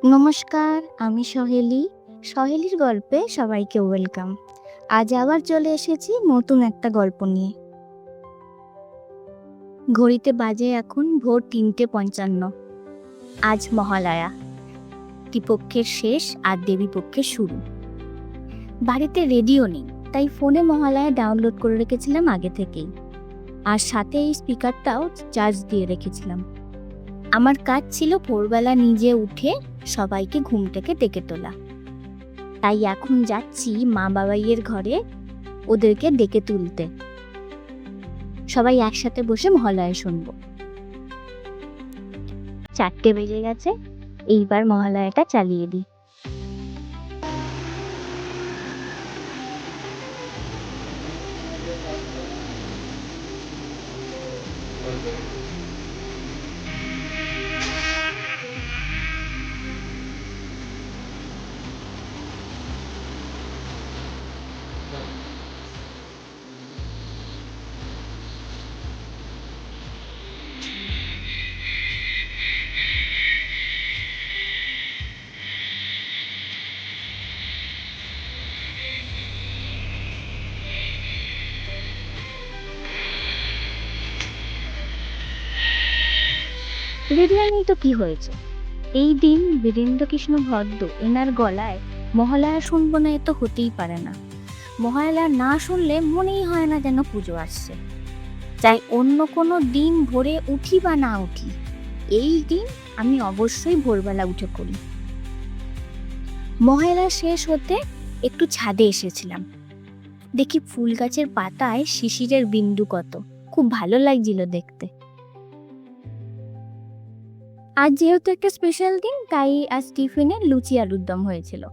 নমস্কার, আমি সহেলি। সহেলির গল্পে সবাইকে ওয়েলকাম। আজ আবার চলে এসেছি নতুন একটা গল্প নিয়ে। ঘড়িতে বাজে এখন ভোর 3:55। আজ মহালয়া, পিতৃপক্ষের শেষ আর দেবীপক্ষের শুরু। বাড়িতে রেডিও নেই, তাই ফোনে মহালয়া ডাউনলোড করে রেখেছিলাম আগে থেকেই, আর সাথে এই স্পিকারটাও চার্জ দিয়ে রেখেছিলাম। আমার কাজ ছিল ভোরবেলা নিজে উঠে সবাইকে ঘুম থেকে ডেকে তোলা। তাই এখন যাচ্ছি মা বাবাইয়ের ঘরে ওদেরকে ডেকে তুলতে। সবাই একসাথে বসে মহালয়া শুনবো। 4টে বেজে গেছে, এইবার মহালয়াটা চালিয়ে দিই। রেডিও নেই তো কি হয়েছে? এই দিন বীরেন্দ্রকৃষ্ণ ভদ্র এনার গলায় মহালয়া শুনবো না, এ তো হতেই পারে না। মহালয়া না শুনলে মনেই হয় না যেন পুজো আসছে। চাই অন্য কোনো দিন ভোরে উঠি বা না উঠি, এই দিন আমি অবশ্যই ভোরবেলা উঠে পড়ি। মহালয়া শেষ হতে একটু ছাদে এসেছিলাম। দেখি ফুল গাছের পাতায় শিশিরের বিন্দু কত, খুব ভালো লাগছিল দেখতে। আজ যেহেতু একটা স্পেশাল দিন, তাই আজ টিফিনে লুচি আলুর দম হয়েছিল।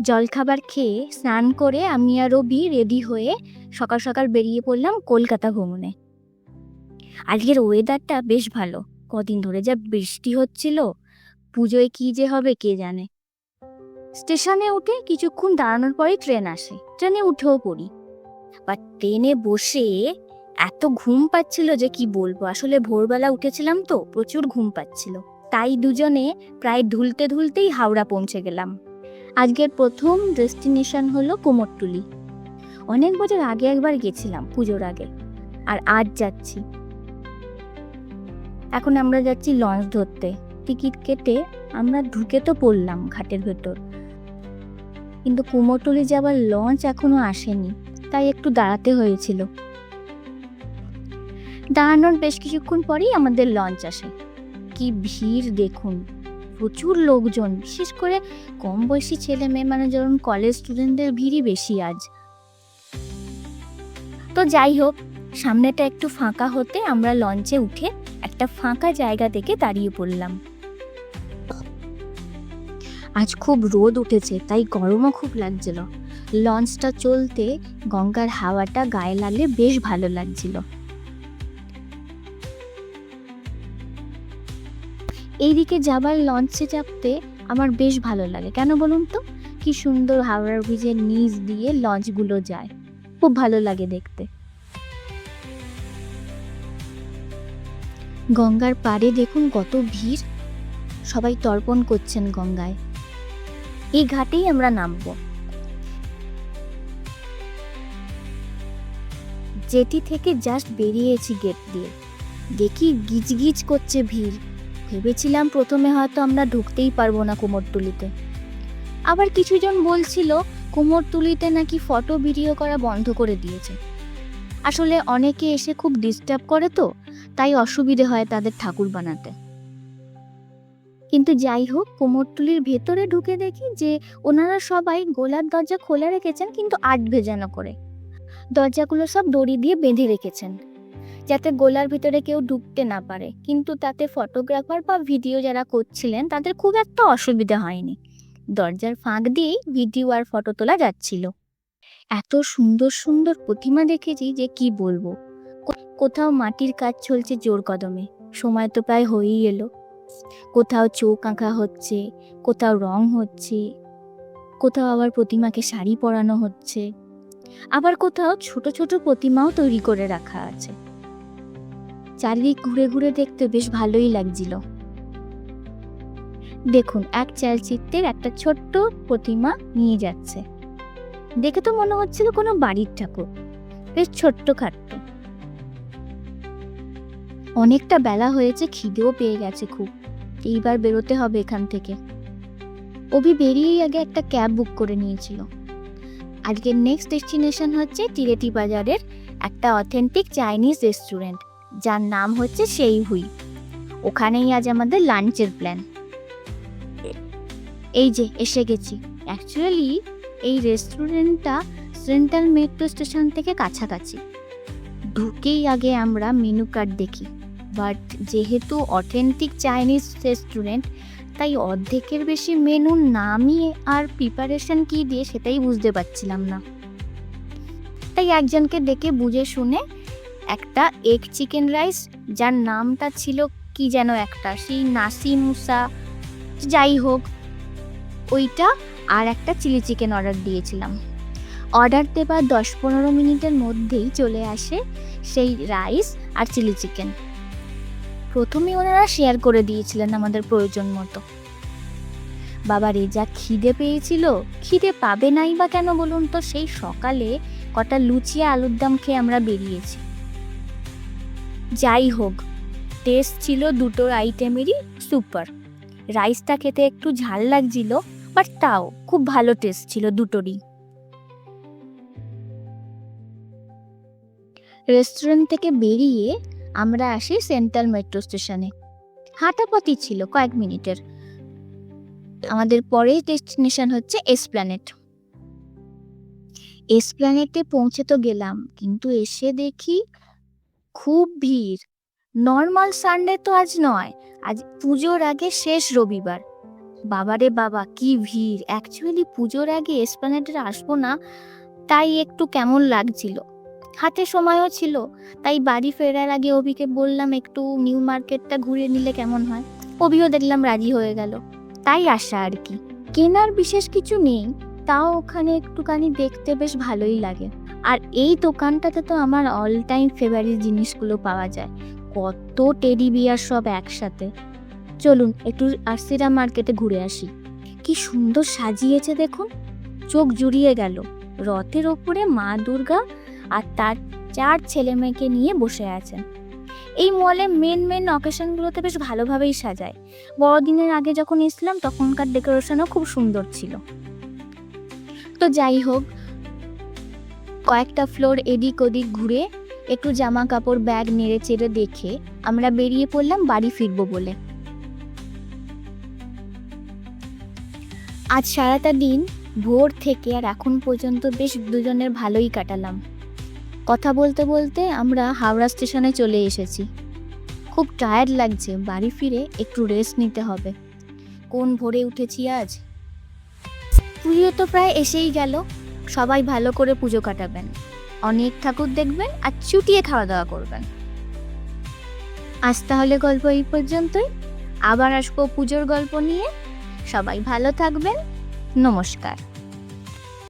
জলখাবার খেয়ে স্নান করে আমি আর রবি রেডি হয়ে সকাল সকাল বেরিয়ে পড়লাম কলকাতা ভ্রমণে। আজকের ওয়েদারটা বেশ ভালো, কদিন ধরে যা বৃষ্টি হচ্ছিল, পুজোয় কি যে হবে কে জানে। স্টেশনে উঠে কিছুক্ষণ দাঁড়ানোর পরেই ট্রেন আসে, ট্রেনে উঠেও পড়ি। বা ট্রেনে বসে এত ঘুম পাচ্ছিল যে কি বলবো। আসলে ভোরবেলা উঠেছিলাম তো, প্রচুর ঘুম পাচ্ছিল। তাই দুজনে প্রায় ঢুলতে ঢুলতেই হাওড়া পৌঁছে গেলাম। আজকের প্রথম ডেস্টিনেশন হলো কুমোরটুলি। অনেক বছর আগে একবার গেছিলাম পুজোর আগে, আর আজ যাচ্ছি। এখন আমরা যাচ্ছি লঞ্চ ধরতে। টিকিট কেটে আমরা ঢুকে তো পড়লাম ঘাটের ভেতর, কিন্তু কুমোরটুলি যাবার লঞ্চ এখনো আসেনি, তাই একটু দাঁড়াতে হয়েছিল। দাঁড়ানোর বেশ কিছুক্ষণ পরেই আমাদের লঞ্চ আসে। কি ভিড় দেখুন, প্রচুর লোকজন, বিশেষ করে কম বয়সী ছেলে মেয়ে, মানে যেমন কলেজ স্টুডেন্টদের ভিড়ই বেশি আজ। তো যাই হোক, সামনেটা একটু ফাঁকা হতে আমরা লঞ্চে উঠে একটা ফাঁকা জায়গা দেখে দাঁড়িয়ে পড়লাম। আজ খুব রোদ উঠেছে, তাই গরমও খুব লাগছিল। লঞ্চটা চলতে গঙ্গার হাওয়াটা গায়ে লাগলে বেশ ভালো লাগছিল। এইদিকে যাবার লঞ্চে চাপতে আমার বেশ ভালো লাগে, কেন বলুন তো? কি সুন্দর হাওড়ার ব্রিজের নিচ দিয়ে লঞ্চগুলো যায়, খুব ভালো লাগে দেখতে। গঙ্গার পাড়ে দেখুন কত ভিড়, সবাই তর্পণ করছেন গঙ্গায়। এই ঘাটেই আমরা নামবো। জেটি থেকে জাস্ট বেরিয়েছি গেট দিয়ে, দেখি গিজ গিজ করছে ভিড়। ভেবেছিলাম প্রথমে হয়তো আমরা ঢুকতেই পারবো না কুমোরটুলিতে। আবার কিছুজন বলছিল কুমোরটুলিতে নাকি ফটো ভিডিও করা বন্ধ করে দিয়েছে। আসলে অনেকে এসে খুব ডিস্টার্ব করে, তো তাই অসুবিধে হয় তাদের ঠাকুর বানাতে। কিন্তু যাই হোক, কুমোরটুলির ভেতরে ঢুকে দেখি যে ওনারা সবাই গোলার দরজা খোলা রেখেছেন, কিন্তু আট ভেজানো করে। দরজাগুলো সব দড়ি দিয়ে বেঁধে রেখেছেন, যাতে গোলার ভিতরে কেউ ঢুকতে না পারে। কিন্তু তাতে ফটোগ্রাফার বা ভিডিও যারা করছিলেন তাদের খুব একটা অসুবিধা হয়নি। দরজার ফাঁক দিয়েই ভিডিও আর ফটো তোলা যাচ্ছিল। এত সুন্দর সুন্দর প্রতিমা দেখেছি যে কি বলবো। কোথাও মাটির কাজ চলছে জোর কদমে, সময় তো প্রায় হয়েই এলো। কোথাও চোখ আঁকা হচ্ছে, কোথাও রং হচ্ছে, কোথাও আবার প্রতিমাকে শাড়ি পরানো হচ্ছে, আবার কোথাও ছোট ছোট প্রতিমাও তৈরি করে রাখা আছে। চারিদিক ঘুরে ঘুরে দেখতে বেশ ভালোই লাগছিল। দেখুন এক চালচিত্রের একটা ছোট্ট প্রতিমা নিয়ে যাচ্ছে। দেখে তো মনে হচ্ছিল কোনো বাড়ির ঠাকুর, বেশ ছোট্ট খাট্ট। অনেকটা বেলা হয়েছে, খিদেও পেয়ে গেছে খুব, এইবার বেরোতে হবে এখান থেকে। অভি বেরিয়েই আগে একটা ক্যাব বুক করে নিয়েছিল। আজকের নেক্সট ডেস্টিনেশন হচ্ছে টিরেটি বাজারের একটা অথেন্টিক চাইনিজ রেস্টুরেন্ট, যার নাম হচ্ছে সেই হুই। ওখানেই আজ আমাদের লাঞ্চের প্ল্যান। এই যে এসে গেছি। অ্যাকচুয়ালি এই রেস্টুরেন্টটা সেন্ট্রাল মেট্রো স্টেশন থেকে কাছাকাছি। ঢুকেই আগে আমরা মেনু কার্ড দেখি, বাট যেহেতু অথেন্টিক চাইনিজ রেস্টুরেন্ট তাই অর্ধেকের বেশি মেনুর নামই আর প্রিপারেশন কি দিয়ে সেটাই বুঝতে পারছিলাম না। তাই একজনকে ডেকে বুঝে শুনে একটা এগ চিকেন রাইস, যার নামটা ছিল কি যেন একটা, সেই নাসি মুসা যাই হোক, ওইটা আর একটা চিলি চিকেন অর্ডার দিয়েছিলাম। অর্ডার দেবার 10-15 মিনিটের মধ্যেই চলে আসে সেই রাইস আর চিলি চিকেন। প্রথমে ওনারা শেয়ার করে দিয়েছিলেন আমাদের প্রয়োজন মতো। বাবা রে, যা খিদে পেয়েছিল! খিদে পাবে নাই বা কেন বলুন তো, সেই সকালে কটা লুচি আলুর দম খেয়ে আমরা বেরিয়েছি। যাই হোক, টেস্ট ছিল দুটো আইটেমেরই সুপার। রাইসটা খেতে একটু ঝাল লাগছিল, বাট তাও খুব ভালো টেস্ট ছিল দুটোরই। রেস্টুরেন্ট থেকে বেরিয়ে আমরা আসি সেন্ট্রাল মেট্রো স্টেশনে। হাঁটাপথই ছিল কয়েক মিনিটের। আমাদের পরের ডেস্টিনেশন হচ্ছে এসপ্ল্যানেড। এসপ্ল্যানেডে পৌঁছে তো গেলাম, কিন্তু এসে দেখি খুব ভিড়। নর্মাল সানডে তো আজ নয়, আজ পুজোর আগে শেষ রবিবার। বাবারে বাবা, কি ভিড়! অ্যাকচুয়ালি পুজোর আগে এসপ্ল্যানেডে আসবো না, তাই একটু কেমন লাগছিল। হাতে সময়ও ছিল, তাই বাড়ি ফেরার আগে অভিকে বললাম একটু নিউ মার্কেটটা ঘুরে নিলে কেমন হয়। অভিও দেখলাম রাজি হয়ে গেল, তাই আসা আর কি। কেনার বিশেষ কিছু নেই, তাও ওখানে একটুখানি দেখতে বেশ ভালোই লাগে। আর এই দোকানটাতে তো আমার অল টাইম ফেভারিট জিনিসগুলো পাওয়া যায়, কত টেডি বিয়ার সব একসাথে। চলুন একটু আরসিরা মার্কেটে ঘুরে আসি। কি সুন্দর সাজিয়েছে দেখুন, চোখ জুড়িয়ে গেল। রথের ওপরে মা দুর্গা আর তার 4 ছেলে মেয়েকে নিয়ে বসে আছেন। এই মলে মেন অকেশনগুলোতে বেশ ভালোভাবেই সাজায়। বড়দিনের আগে যখন এসলাম তখনকার ডেকোরেশনও খুব সুন্দর ছিল। তো যাই হোক, কয়েকটা ফ্লোর এদিক ওদিক ঘুরে একটু জামা কাপড় ব্যাগ নেড়ে চেড়ে দেখে আমরা বেরিয়ে পড়লাম বাড়ি ফিরবো বলে। আজ সারাটা দিন ভোর থেকে আর এখন পর্যন্ত বেশ দুজনের ভালোই কাটালাম। কথা বলতে বলতে আমরা হাওড়া স্টেশনে চলে এসেছি। খুব টায়ার্ড লাগছে, বাড়ি ফিরে একটু রেস্ট নিতে হবে। কোন ভোরে উঠেছি আজ। পুজো তো প্রায় এসেই গেল, সবাই ভালো করে পুজো কাটাবেন, অনেক ঠাকুর দেখবেন আর চুটিয়ে খাওয়া দাওয়া করবেন। আজ তাহলে গল্প এই পর্যন্তই, আবার আসবো পুজোর গল্প নিয়ে। সবাই ভালো থাকবেন, নমস্কার।